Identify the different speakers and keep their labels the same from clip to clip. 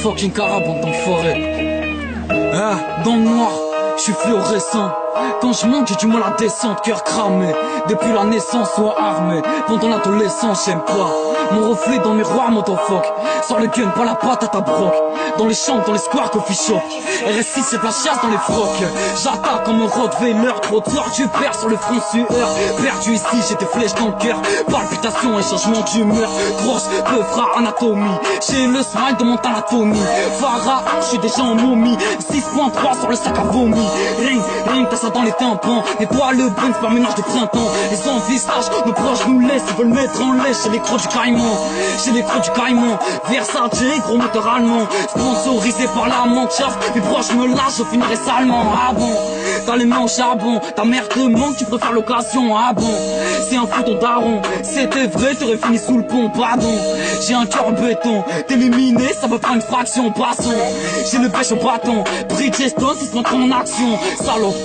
Speaker 1: fucking carabande d'enfoiré. Ah, dans le noir, je suis fluorescent. Quand je monte, j'ai du mal à descendre, cœur cramé. Depuis la naissance, soit armé. Pendant l'adolescence, j'aime pas mon reflet dans le miroir, motofuck. Sors le gun, pas la patte à ta broc. Dans les chambres, dans les squares, coffee shop. RS6, c'est de la chasse dans les frocs. J'attaque comme un Rottweiler, trop tard, tu perds sur le front sueur. Perdu ici, j'ai des flèches dans le cœur. Palpitations et changement d'humeur. Grosse, peu frère, anatomie. J'ai le smile de mon anatomie. Farah, je suis déjà en momie. 6.3 sur le sac à vomi. Ring, t'as ça dans les tympans. Nettoie le brin par ménage de printemps. Les envisages, nos proches nous laissent. Ils veulent mettre en laisse chez les crocs du caïman. Chez les crocs du caïman. Versace, gros moteur allemand. Sponsorisé par la manchaf. Mes proches me lâchent, je finirai salement. Ah bon, t'as les mains au charbon. Ta mère te manque, tu préfères l'occasion. Ah bon, c'est un fou ton daron. C'était vrai, t'aurais fini sous le pont. Pardon, j'ai un cœur béton. T'éliminer, ça me prend une fraction. Passons, j'ai le pêche au bâton. Bridgestone, si se montre en action. Salope,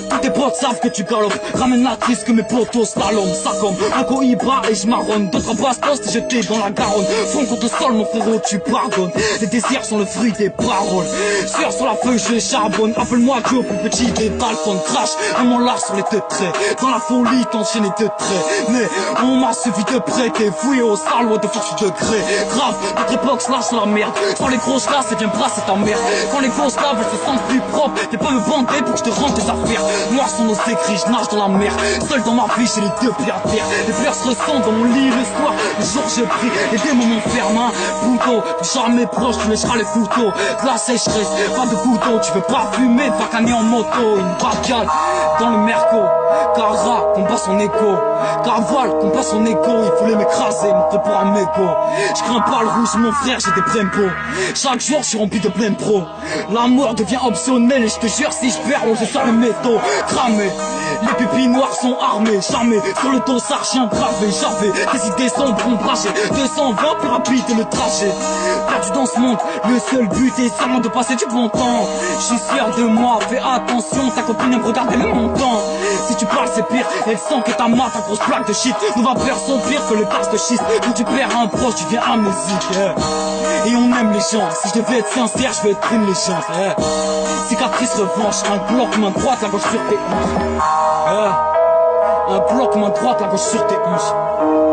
Speaker 1: tous tes potes savent que tu galopes. Ramène la triste que mes potos slalom. Ça comme un cohiba et je marronne. D'autres bastos et jetés dans la Garonne. Fond contre le sol, mon frérot, tu pardonnes. Les désirs sont le fruit des paroles. Sueur sur la feuille, je charbonne. Appelle-moi Joe, plus petit des Dalton. Crash, un mon large sur les deux traits. Dans la folie, t'enchaînes deux traits. Mais on m'a suffi de près. T'es fouillé au sale, what the fuck, je suis degré. Grave, notre époque se lâche sur la merde. Quand les grosses là, c'est bien brasser ta mère. Quand les grosses là, elles se sentent plus propres. T'es pas me bander pour que je te rende tes affaires. Noirs sont nos écrits, je nage dans la mer. Seul dans ma vie, j'ai les deux pieds à terre. Les fleurs se ressentent dans mon lit le soir. Le jour, je prie, les démons m'enferment. Poutot, jamais proche, tu lècheras les couteaux. De la sécheresse, pas de couteau. Tu veux pas fumer, pas canner en moto. Une baccale dans le merco. Cara, combat son écho. Cavale, combat son écho. Il voulait m'écraser, mon frère pour un méco. Je crains pas le rouge, mon frère, j'ai des brempos. Chaque jour, je suis rempli de plein pro. La mort devient optionnelle et je te jure, si je perds, on se sort le métaux. Cramé, les pupilles noires sont armées. Jamais sur le dos, ça chien gravé. J'avais des idées sombres, ombragées. 220 plus rapide que le trajet. Perdu dans ce monde, le seul but est seulement de passer du bon temps. Je suis fier de moi, fais attention, ta copine aime regarder le montant. Si tu parles c'est pire, elle sent que ta main, ta grosse plaque de shit. Nos vapeurs sont pires que le casse de schiste. Quand tu perds un proche, tu deviens amnésique. Et on aime les gens, si je devais être sincère, je vais être une légende. Cicatrice revanche, un bloc main droite, la gauche sur tes hanches. Un bloc main droite, la gauche sur tes hanches.